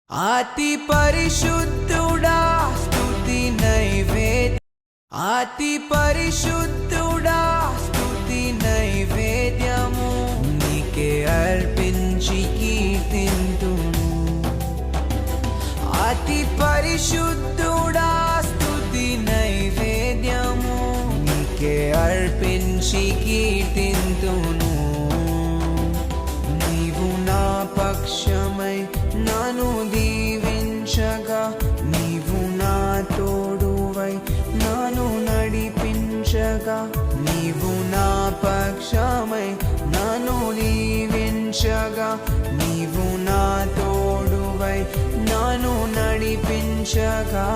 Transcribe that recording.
అతి పరిశుద్ధుడా స్తుతి నైవేద్యం, అతి పరిశుద్ధుడా స్తుతి నైవేద్యము నీకే అర్పించి కీర్తింతును. అతి పరిశుద్ధుడా స్తుతి నైవేద్యము నీకే అర్పించి కీర్తింతును. నీవు నా పక్షమై నన్ను దీవించగా, నీవు నా తోడువై నన్ను నడిపించగా, నీవు నా పక్షమై నన్ను దీవించగా, నీవు నా తోడువై నన్ను నడిపించగా,